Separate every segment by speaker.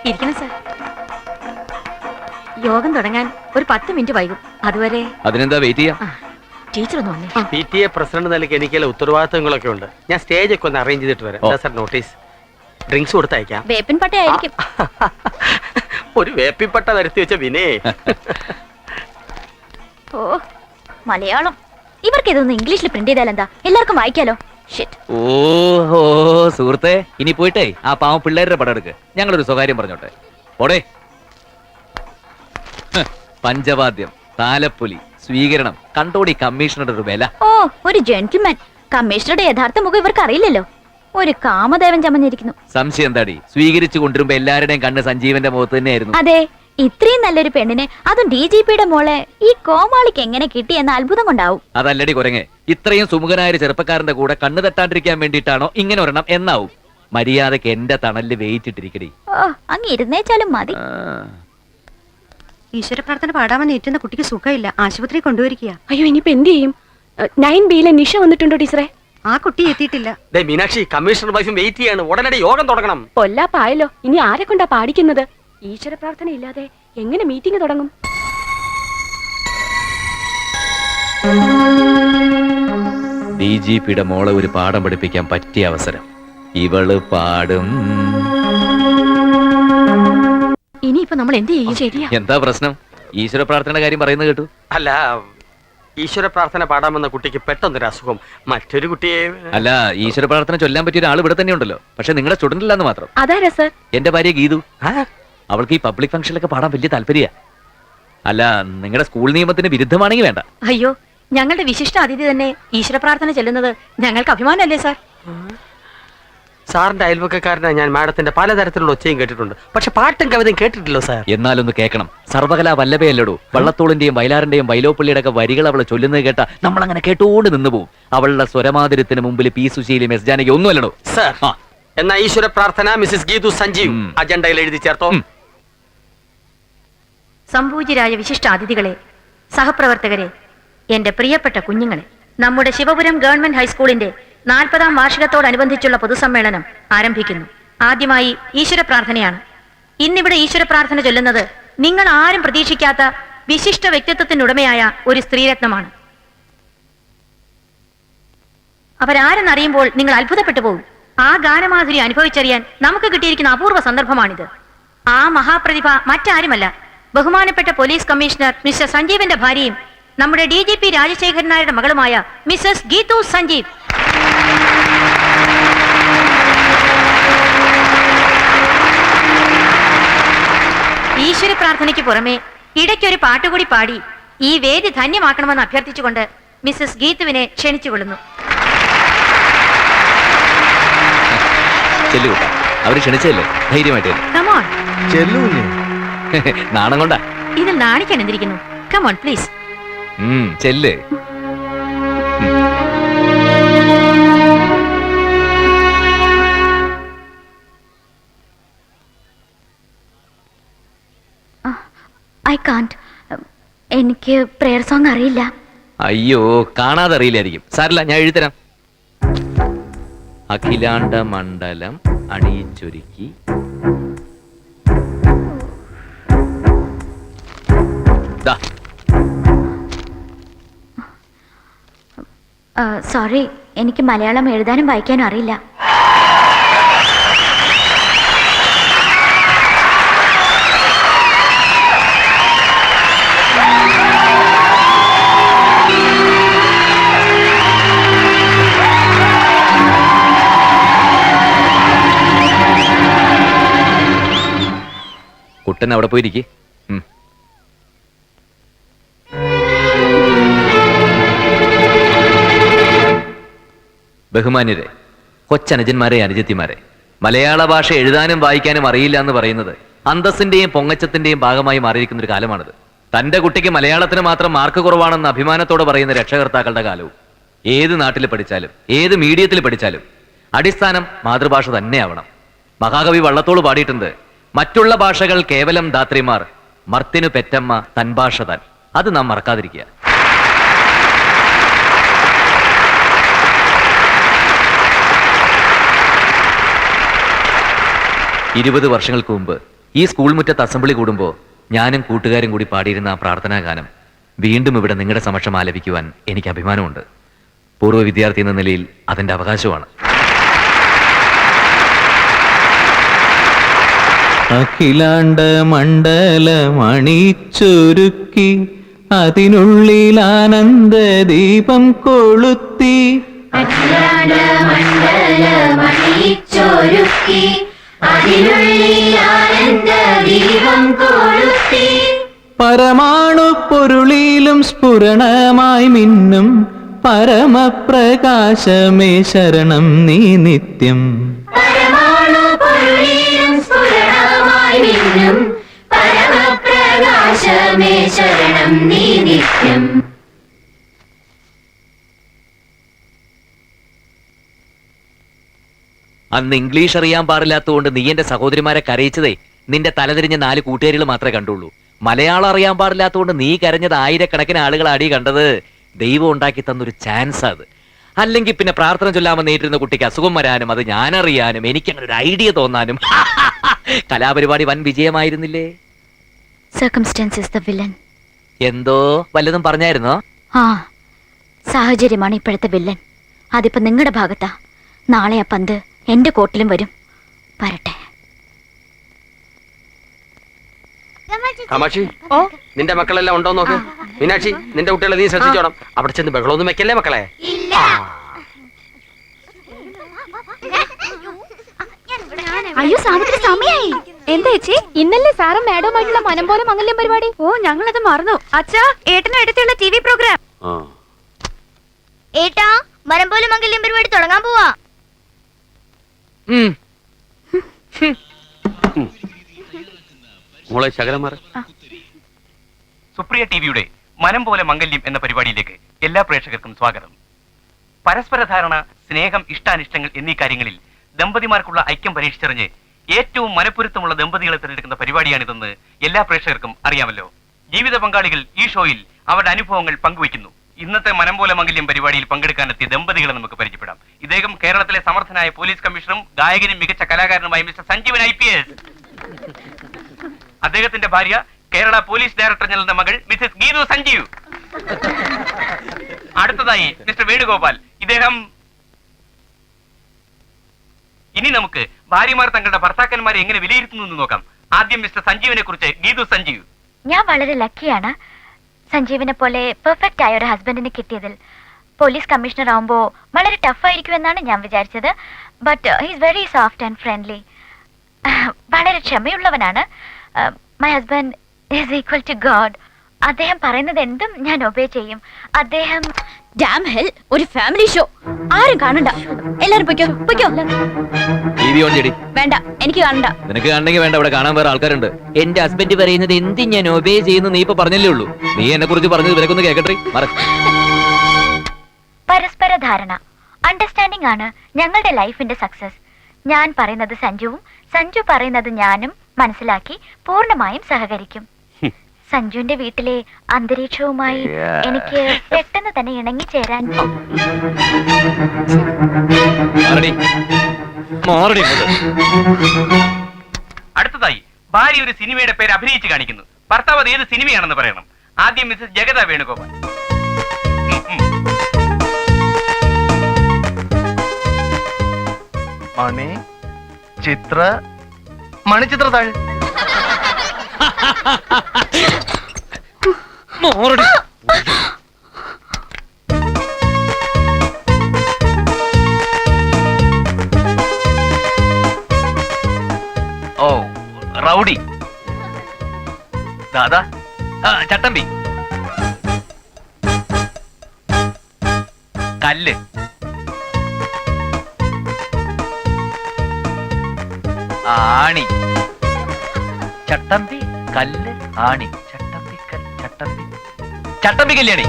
Speaker 1: ഇരിക്കണം സാർ. യോഗം തുടങ്ങാൻ ഒരു 10 മിനിറ്റ് വൈകും. അതുവരെ
Speaker 2: അതിനെന്താ വെയിറ്റ് ചെയ്യാം.
Speaker 1: ടീച്ചർ ഒന്ന് വന്നേ.
Speaker 3: PTA പ്രസിഡന്റ് നിലയ്ക്ക് എനിക്കുള്ള ഉത്തരവാദിത്തങ്ങളൊക്കെ ഉണ്ട്. ഞാൻ സ്റ്റേജ് ഒക്കെ ഒന്ന് അറേഞ്ച് ചെയ്തിട്ട് വരാം. സാർ നോട്ടീസ് ഡ്രിങ്ക്സ് കൊടുത്തയക്കാം.
Speaker 1: വേപ്പിൻ പട്ടയായിരിക്കും.
Speaker 3: ഒരു വേപ്പിപ്പട്ട വരുത്തി വെച്ച വിനേ.
Speaker 1: ഓ മലയാളം ഇവർക്ക് ഇതൊന്ന് ഇംഗ്ലീഷിൽ പ്രിന്റ് ചെയ്താൽ എന്താ, എല്ലാവർക്കും വായിക്കാലോ.
Speaker 2: ഓഹോ സുഹൃത്തെ, ഇനി പോയിട്ടേ ആ പാവം പിള്ളേരുടെ പടം എടുക്ക്. ഞങ്ങളൊരു സ്വകാര്യം പറഞ്ഞോട്ടെ. ഓടേ. പഞ്ചവാദ്യം, താലപ്പൊലി, സ്വീകരണം, കണ്ടോടി കമ്മീഷണറുടെ ഒരു വില.
Speaker 1: ഓ ഒരു ജെന്റിൽമാൻ. കമ്മീഷണറുടെ യഥാർത്ഥ മുഖം ഇവർക്ക് അറിയില്ലല്ലോ. ഒരു കാമദേവൻ ചമഞ്ഞിരിക്കുന്നു.
Speaker 2: സംശയം എന്താടി, സ്വീകരിച്ചു കൊണ്ടിരുമ്പോ എല്ലാവരുടെയും കണ്ണ് സഞ്ജീവന്റെ മുഖത്ത് തന്നെയായിരുന്നു.
Speaker 1: അതെ, ഇത്രയും നല്ലൊരു പെണ്ണിനെ, അതും DGPയുടെ മോളെ ഈ കോമാളിക്ക് എങ്ങനെ കിട്ടിയെന്ന അത്ഭുതം കൊണ്ടാവും.
Speaker 2: അതല്ലടി കുരങ്ങ്, ഇത്രയും സുമുഖനായ ചെറുപ്പക്കാരന്റെ കൂടെ കണ്ണ് തട്ടാണ്ടിരിക്കാൻ വേണ്ടിയിട്ടാണോ ഇങ്ങനെ ഒരെണ്ണം എന്നാവും. മര്യാദക്ക് എന്റെ തണലില് വെയിറ്റിട്ടിരിക്കടി.
Speaker 1: ഓ അങ്ങ് ഇരുന്നേച്ചാലും മതി.
Speaker 4: ഈശ്വര പ്രാർത്ഥന പാടാമെന്ന് ഏറ്റുന്ന കുട്ടിക്ക് സുഖമില്ല, ആശുപത്രി കൊണ്ടുവരിക.
Speaker 5: അയ്യോ ഇനിയിപ്പോ എന്ത് ചെയ്യും? 9Bയിലെ നിഷ വന്നിട്ടുണ്ടോ ടീച്ചറെ?
Speaker 4: ആ കുട്ടി എത്തിയിട്ടില്ല.
Speaker 3: മീനാക്ഷി, കമ്മീഷണർ വൈഫും വെയിറ്റ് ചെയ്യാണ്. ഉടനടി യോഗം തുടങ്ങണം.
Speaker 5: കൊല്ലാപ്പായല്ലോ, ഇനി ആരെ കൊണ്ടാ പാടിക്കുന്നത്? ഈശ്വര പ്രാർത്ഥന ഇല്ലാതെ എങ്ങനെ മീറ്റിംഗ് തുടങ്ങും?
Speaker 2: DGPയുടെ മോളെ ഒരു പാഠം പഠിപ്പിക്കാൻ പറ്റിയ അവസരം. ഇവള് പാടും.
Speaker 1: ഇനിയിപ്പോ നമ്മൾ എന്ത് ചെയ്യും? ശരിയാ.
Speaker 2: എന്താ പ്രശ്നം? ഈശ്വര പ്രാർത്ഥനയുടെ കാര്യം പറയുന്നത് കേട്ടു.
Speaker 3: അല്ല, ഈശ്വര പ്രാർത്ഥന പാടാമെന്ന കുട്ടിക്ക് പെട്ടെന്നൊരു അസുഖം. മറ്റൊരു കുട്ടിയെ
Speaker 2: അല്ല, ഈശ്വര പ്രാർത്ഥന ചൊല്ലാൻ പറ്റിയ ഒരാൾ ഇവിടെ തന്നെ ഉണ്ടല്ലോ. പക്ഷെ നിങ്ങളെ സ്റ്റുഡന്റ് ഇല്ലാന്ന് മാത്രം.
Speaker 5: അതാരാ സർ?
Speaker 2: എന്റെ ഭാര്യ ഗീതു. അവൾക്ക് ഈ പബ്ലിക് ഫംഗ്ഷനിലൊക്കെ പാടാൻ വലിയ താല്പര്യ. അല്ല, നിങ്ങളുടെ സ്കൂൾ നിയമത്തിന് വിരുദ്ധമാണെങ്കിൽ വേണ്ട.
Speaker 1: അയ്യോ, ഞങ്ങളുടെ വിശിഷ്ട അതിഥി തന്നെ ഈശ്വര പ്രാർത്ഥന ചെല്ലുന്നത് ഞങ്ങൾക്ക് അഭിമാനമല്ലേ സാർ?
Speaker 3: സാറിന്റെ അയൽവക്കക്കാരനാണ് ഞാൻ. മാഡത്തിന്റെ പലതരത്തിലുള്ള ഒച്ചയും കേട്ടിട്ടുണ്ട്, പക്ഷെ പാട്ടും കവിതയും കേട്ടിട്ടില്ലോ സാർ.
Speaker 2: എന്നാലൊന്ന് കേൾക്കണം. സർവകലാ വല്ലഭയല്ലടോ. വള്ളത്തോളിന്റെയും വയലാറിന്റെയും വൈലോപ്പള്ളിയുടെ ഒക്കെ വരികൾ അവളെ ചൊല്ലുന്നത് കേട്ട നമ്മളങ്ങനെ കേട്ടോണ്ട് നിന്ന് പോവും. അവളുടെ സ്വരമാതിരത്തിന് മുമ്പിൽ പി സുശീലും എസ് ജാനകി ഒന്നുമല്ലടോ
Speaker 3: സാർ. എന്നാ ഈശ്വര പ്രാർത്ഥന മിസസ് ഗീതു സഞ്ജീവ് അജണ്ടയിൽ എഴുതി ചേർത്തോ.
Speaker 1: സംപൂജ്യരായ വിശിഷ്ട അതിഥികളെ, സഹപ്രവർത്തകരെ, എന്റെ പ്രിയപ്പെട്ട കുഞ്ഞുങ്ങളെ, നമ്മുടെ ശിവപുരം ഗവൺമെന്റ് ഹൈസ്കൂളിന്റെ 40ാം വാർഷികത്തോടനുബന്ധിച്ചുള്ള പൊതുസമ്മേളനം ആരംഭിക്കുന്നു. ആദ്യമായി ഈശ്വര പ്രാർത്ഥനയാണ്. ഇന്നിവിടെ ഈശ്വര പ്രാർത്ഥന ചൊല്ലുന്നത് നിങ്ങൾ ആരും പ്രതീക്ഷിക്കാത്ത വിശിഷ്ട വ്യക്തിത്വത്തിനുടമയായ ഒരു സ്ത്രീരത്നമാണ്. അവരാരെന്നറിയുമ്പോൾ നിങ്ങൾ അത്ഭുതപ്പെട്ടു പോകും. ആ ഗാനമാധുരി അനുഭവിച്ചറിയാൻ നമുക്ക് കിട്ടിയിരിക്കുന്ന അപൂർവ സന്ദർഭമാണിത്. ആ മഹാപ്രതിഭ മറ്റാരുമല്ല, ബഹുമാനപ്പെട്ട പോലീസ് കമ്മീഷണർ മിസ്റ്റർ സഞ്ജീവിന്റെ ഭാര്യയും നമ്മുടെ DGP രാജശേഖരൻ നായരുടെ മകളുമായ മിസസ് ഗീതു സഞ്ജീവ്. ഈശ്വര പ്രാർത്ഥനയ്ക്ക് പുറമെ ഇടയ്ക്കൊരു പാട്ടുകൂടി പാടി ഈ വേദി ധന്യമാക്കണമെന്ന് അഭ്യർത്ഥിച്ചുകൊണ്ട് മിസസ് ഗീതുവിനെ ക്ഷണിച്ചുകൊള്ളുന്നു.
Speaker 2: അവര് ക്ഷണിച്ചല്ലേ, ധൈര്യമായിട്ട്
Speaker 1: കമോൺ.
Speaker 2: നാണം കൊണ്ടാ.
Speaker 1: ഇതിൽ നാണിക്കാൻ എന്തിരിക്കുന്നു? Come on please.
Speaker 2: ചെല്ല്.
Speaker 1: I can't. എനിക്ക് പ്രേയർ സോങ് അറിയില്ല.
Speaker 2: അയ്യോ, കാണാതെ അറിയില്ലായിരിക്കും. സാരില്ല, ഞാൻ എഴുതരാം. അഖിലാണ്ട മണ്ഡലം അണിയിച്ചൊരുക്കി
Speaker 1: സോറി, എനിക്ക് മലയാളം എഴുതാനും വായിക്കാനും അറിയില്ല.
Speaker 2: കുട്ടൻ അവിടെ പോയിരിക്കേ. ബഹുമാന്യരെ, കൊച്ചനുജന്മാരെ, അനുജത്തിമാരെ, മലയാള ഭാഷ എഴുതാനും വായിക്കാനും അറിയില്ല എന്ന് പറയുന്നത് അന്തസ്സിന്റെയും പൊങ്ങച്ചത്തിന്റെയും ഭാഗമായി മാറിയിരിക്കുന്ന ഒരു കാലമാണിത്. തന്റെ കുട്ടിക്ക് മലയാളത്തിന് മാത്രം മാർക്ക് കുറവാണെന്ന് അഭിമാനത്തോടെ പറയുന്ന രക്ഷകർത്താക്കളുടെ കാലവും. ഏത് നാട്ടിൽ പഠിച്ചാലും ഏത് മീഡിയത്തിൽ പഠിച്ചാലും അടിസ്ഥാനം മാതൃഭാഷ തന്നെയാവണം. മഹാകവി വള്ളത്തോൾ പാടിയിട്ടുണ്ട്, മറ്റുള്ള ഭാഷകൾ കേവലം ധാത്രിമാർ, മർത്തിനു പെറ്റമ്മ തൻ ഭാഷ താൻ. അത് നാം മറക്കാതിരിക്കുക. ഇരുപത് വർഷങ്ങൾക്ക് മുമ്പ് ഈ സ്കൂൾ മുറ്റത്ത് അസംബ്ലി കൂടുമ്പോൾ ഞാനും കൂട്ടുകാരും കൂടി പാടിയിരുന്ന ആ പ്രാർത്ഥനാ ഗാനം വീണ്ടും ഇവിടെ നിങ്ങളുടെ സമക്ഷം ആലപിക്കുവാൻ എനിക്ക് അഭിമാനമുണ്ട്. പൂർവ്വ വിദ്യാർത്ഥി എന്ന നിലയിൽ അതെന്റെ അവകാശമാണ്.
Speaker 6: അഖിലാണ്ട മണ്ഡലമണിച്ചൊരുക്കി അതിനുള്ളിൽ ആനന്ദ ദീപം കൊളുത്തി പരമാണു പൊരുളിലും സ്ഫുരണമായി മിന്നും പരമപ്രകാശമേ ശരണം നീ നിത്യം.
Speaker 7: പരമപ്രകാശമേ ശരണം നീ നിത്യം.
Speaker 2: അന്ന് ഇംഗ്ലീഷ് അറിയാൻ പാടില്ലാത്തതുകൊണ്ട് നീ എന്റെ സഹോദരിമാരെ കരയിച്ചതേ നിന്റെ തലതിരിഞ്ഞ 4 കൂട്ടുകാരികൾ മാത്രമേ കണ്ടുള്ളൂ. മലയാളം അറിയാൻ പാടില്ലാത്തതുകൊണ്ട് നീ കരഞ്ഞത് ആയിരക്കണക്കിന് ആളുകൾ അടി കണ്ടത് ദൈവം ഉണ്ടാക്കി തന്നൊരു ചാൻസ് അത്. അല്ലെങ്കിൽ പിന്നെ പ്രാർത്ഥന ചൊല്ലാമെന്ന് നേരിടുന്ന കുട്ടിക്ക് അസുഖം വരാനും അത് ഞാനറിയാനും എനിക്കങ്ങനെ ഒരു ഐഡിയ തോന്നാനും കലാപരിപാടി വൻ വിജയമായിരുന്നില്ലേ?
Speaker 1: Circumstances the villain.
Speaker 2: എന്തോ വല്ലതും പറഞ്ഞായിരുന്നോ?
Speaker 1: ആ, സാഹചര്യമാണ് ഇപ്പോഴത്തെ വില്ലൻ. അതിപ്പോ നിങ്ങളുടെ ഭാഗത്താ. നാളെ ആ പന്ത് എന്റെ കോട്ടിലും വരും. വരട്ടെ.
Speaker 3: കാമാക്ഷി, നിന്റെ മക്കളെല്ലാം ഉണ്ടോ നോക്ക്. മീനാക്ഷി, നിന്റെ കുട്ടികളെ നീ ശ്രദ്ധിച്ചോണം. അവിടെ ചെന്ന് ബഹളമൊന്നും വെക്കല്ലേ മക്കളെ.
Speaker 1: അയ്യോ, സാവിത്രി സമയായി. എന്താ ചേച്ചി? ഇന്നല്ലേ സാറും മാഡവുമായിട്ടുള്ള മനം പോലെ മംഗല്യം പരിപാടി. ഓ, ഞങ്ങളത് മറന്നു. അച്ഛാ, ഏട്ടനും അടുത്തുള്ള TV പ്രോഗ്രാം.
Speaker 7: ഏട്ടാ, മരം പോലെ മംഗല്യം പരിപാടി തുടങ്ങാൻ പോവാ.
Speaker 3: മോളെ ശകലമാർ.
Speaker 8: സുപ്രിയ ടിവിയുടെ മനം പോലെ മംഗല്യം എന്ന പരിപാടിയിലേക്ക് എല്ലാ പ്രേക്ഷകർക്കും സ്വാഗതം. പരസ്പര ധാരണ, സ്നേഹം, ഇഷ്ടാനിഷ്ടങ്ങൾ എന്നീ കാര്യങ്ങളിൽ ദമ്പതിമാർക്കുള്ള ഐക്യം പരീക്ഷിച്ചറിഞ്ഞ് ഏറ്റവും മനപ്പൊരുത്തമുള്ള ദമ്പതികളെ തിരഞ്ഞെടുക്കുന്ന പരിപാടിയാണിതെന്ന് എല്ലാ പ്രേക്ഷകർക്കും അറിയാമല്ലോ. ജീവിത പങ്കാളികൾ ഈ ഷോയിൽ അവരുടെ അനുഭവങ്ങൾ പങ്കുവയ്ക്കുന്നു. ഇന്നത്തെ മനം പോലെ മംഗല്യം പരിപാടിയിൽ പങ്കെടുക്കാനെത്തിയ ദമ്പതികളെ നമുക്ക് പരിചയപ്പെടാം. ഇദ്ദേഹം കേരളത്തിലെ സമർത്ഥനായ പോലീസ് കമ്മീഷണറും ഗായകനും മികച്ച കലാകാരനുമായ മിസ്റ്റർ സഞ്ജീവൻ IPS. അദ്ദേഹത്തിന്റെ ഭാര്യ കേരള പോലീസ് ഡയറക്ടർ ജനറലിന്റെ മകൾ മിസസ് ഗീതു സഞ്ജീവ്. അടുത്തതായി മിസ്റ്റർ വേണുഗോപാൽ. ഇനി നമുക്ക് ഭാര്യമാർ തങ്ങളുടെ ഭർത്താക്കന്മാരെ എങ്ങനെ വിലയിരുത്തുന്നു എന്ന് നോക്കാം. ആദ്യം മിസ്റ്റർ സഞ്ജീവിനെ കുറിച്ച് ഗീതു സഞ്ജീവ്.
Speaker 1: ഞാൻ വളരെ ലക്കിയാണ് സഞ്ജീവിനെ പോലെ പെർഫെക്റ്റ് ആയ ഒരു ഹസ്ബൻഡിനെ കിട്ടിയതിൽ. പോലീസ് കമ്മീഷണർ ആവുമ്പോ വളരെ ടഫ് ആയിരിക്കുമെന്നാണ് ഞാൻ വിചാരിച്ചത്. But he's very soft and friendly. വളരെ ക്ഷമയുള്ളവനാണ്. My husband is equal to God. അദ്ദേഹം പറയുന്നത് എന്തും ഞാൻ ഒബേ ചെയ്യും. അദ്ദേഹം ഡാം ഹെൽ, ഒരു ഫാമിലി ഷോ. ആരും കാണണ്ട. എല്ലാരും പൊയ്ക്കോ പൊയ്ക്കോ.
Speaker 2: TV ഓൺ ചെയ്യടി.
Speaker 1: വേണ്ട, എനിക്ക് കാണണ്ട.
Speaker 2: നിനക്ക് കാണണമെങ്കിൽ വേണ്ട, ഇവിടെ കാണാൻ വേറെ ആൾക്കാരുണ്ട്. എന്റെ ഹസ്ബൻഡ് പറയുന്നത് എന്ത് ഞാൻ ഒബേ ചെയ്യുന്നു നീ ഇപ്പൊ പറഞ്ഞല്ലേ ഉള്ളൂ. നീ എന്നെ കുറിച്ച് പറഞ്ഞത് ഇവരൊക്കെ കേക്കട്ടെ.
Speaker 1: പരസ്പര ധാരണ, അണ്ടർസ്റ്റാൻഡിംഗ് ആണ് ഞങ്ങളുടെ ലൈഫിന്റെ സക്സസ്. ഞാൻ പറയുന്നത് സഞ്ജുവും സഞ്ജു പറയുന്നത് ഞാനും മനസ്സിലാക്കി പൂർണ്ണമായും സഹകരിക്കും. സഞ്ജുവിന്റെ വീട്ടിലെ അന്തരീക്ഷവുമായി എനിക്ക് പെട്ടെന്ന് തന്നെ ഇണങ്ങിച്ചേരാൻ.
Speaker 8: അടുത്തതായി ഭാര്യ ഒരു സിനിമയുടെ പേര് അഭിനയിച്ച് കാണിക്കുന്നു. ഭർത്താവ് അത് ഏത് സിനിമയാണെന്ന് പറയണം. ആദ്യം മിസസ് ജഗത വേണുഗോപാൽ.
Speaker 9: മണിച്ചിത്രത്താഴ്.
Speaker 8: ഓ, റൗഡി. ദാദാ, ചട്ടമ്പി. കല്ല്. ആണി. ചട്ടമ്പി, കല്ല്, ആണി. ചട്ടമ്പി, ചട്ടമ്പി, ചട്ടമ്പി കല്യാണി.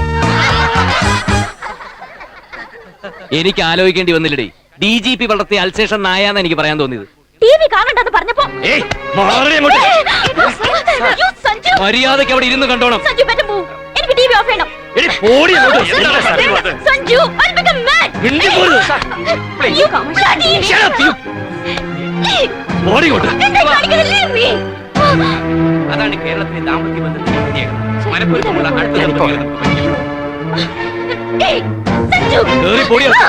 Speaker 2: എനിക്ക് ആലോചിക്കേണ്ടി വന്നില്ലടി. DGP വളർത്തിയ അൽസേഷൻ നായാന്ന് എനിക്ക് പറയാൻ തോന്നിയത്.
Speaker 1: TV കാണണ്ടെന്ന് പറഞ്ഞപ്പോ
Speaker 2: മര്യാദയ്ക്ക് അവിടെ ഇരുന്ന് കണ്ടോണം.
Speaker 1: എനിക്ക് TV ഓഫ് ചെയ്യണം. Sanju, I'll become mad. You come, Shadi. Shut up, you. Leave. Leave. Leave me.
Speaker 8: അതാണ് കേരളത്തിലെ ദാമ്പത്യ ബന്ധത്തിന്റെ പ്രത്യേകത. മനഃപൂർവ്വമുള്ള അടുത്ത ദമ്പതികളെ നമുക്ക് പരിചയപ്പെടാം.
Speaker 1: ഏയ്, സഞ്ജു!
Speaker 2: കേറി പോടി അകത്ത്.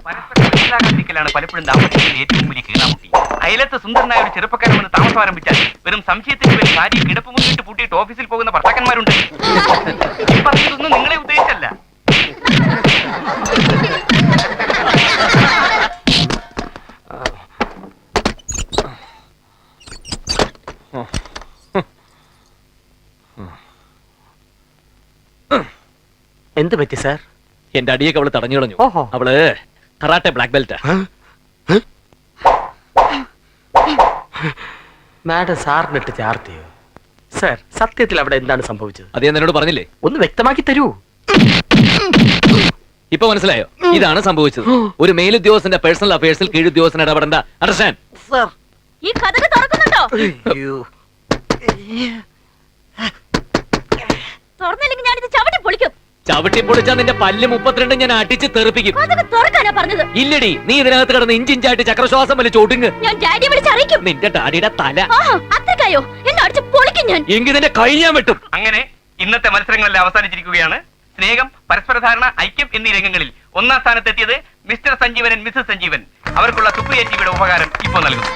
Speaker 8: പരസ്പരം മനസ്സിലാകാതിരിക്കലാണ് പലപ്പോഴും ദാമ്പത്യത്തിന്റെ ഏറ്റവും വലിയ കീഴാമുട്ടി. അയലത്ത് സുന്ദരനായ ഒരു ചെറുപ്പക്കാരൻ വന്ന് താമസം ആരംഭിച്ചാൽ വെറും സംശയത്തിന് പേര് ഭാര്യ കിടപ്പ് മുന്നിട്ട് പൂട്ടിയിട്ട് ഓഫീസിൽ പോകുന്ന ഭർത്താക്കന്മാരുണ്ട്. ഈ പറഞ്ഞതൊന്നും നിങ്ങളെ ഉദ്ദേശിച്ചല്ല.
Speaker 3: എന്ത് പറ്റി സാർ?
Speaker 2: എന്റെ അടിയൊക്കെ അവള് തടഞ്ഞു കളഞ്ഞു.
Speaker 3: ഓഹോ.
Speaker 2: അവള് കറാട്ടെ ബ്ലാക്ക് ബെൽറ്റാ.
Speaker 3: മാഡം സാറിനിട്ട് ചാർത്തിയോ? സാർ, സത്യത്തിൽ അവിടെ എന്താണ് സംഭവിച്ചത്?
Speaker 2: അത് ഞാൻ എന്നോട് പറഞ്ഞില്ലേ?
Speaker 3: ഒന്ന് വ്യക്തമാക്കി തരൂ.
Speaker 2: ഇപ്പൊ മനസ്സിലായോ? ഇതാണ് സംഭവിച്ചത്. ഒരു മേലുദ്യോഗസ്ഥന്റെ പേഴ്സണൽ അഫയേഴ്സിൽ കീഴുദ്യോഗസ്ഥൻ ഇടപെടണ്ട. അണ്ടർസ്റ്റാൻഡ്?
Speaker 3: സാർ,
Speaker 1: ഈ കഥക് തുറക്കുന്നുണ്ടോ? തുറന്നില്ലെങ്കിൽ ഞാനിത് ചവിട്ടി പൊളിക്കും.
Speaker 2: ചവിട്ടി പൊളിച്ചാ നിന്റെ പല്ല് 32 ഞാൻ അടിച്ച് തെറിപ്പിക്കും.
Speaker 1: കഥക് തുറക്കാനാ പറഞ്ഞത്.
Speaker 2: ഇല്ലടി, നീ ഇതിനകത്ത് കിടന്ന് ഇഞ്ചിഞ്ചായിട്ട് ചക്രശ്വാസം വലിച്ച് ഒടുങ്ങ്.
Speaker 1: ഞാൻ ഡാഡിയെ വിളിച്ചറിയിക്കും.
Speaker 2: നിന്റെ ഡാഡിയുടെ തല
Speaker 1: ആഹാ, അത്രക്കായോ? എന്നെ അടിച്ച് പൊളിക്കും ഞാൻ.
Speaker 2: എങ്കിൽ നിന്റെ കൈ ഞാൻ വെട്ടും.
Speaker 8: അങ്ങനെ ഇന്നത്തെ മത്സരങ്ങളെല്ലാം അവസാനിച്ചിരിക്കുകയാണ്. സ്നേഹം, പരസ്പരധാരണ, ഐക്യം എന്നീ രംഗങ്ങളിൽ ഒന്നാം സ്ഥാനത്തെത്തിയത് മിസ്റ്റർ സഞ്ജീവൻ, മിസ്സസ് സഞ്ജീവൻ. അവർക്കുള്ള സുപ്രിയ ടിവിയുടെ ഉപകാരം ഇപ്പോൾ നൽകുന്നു.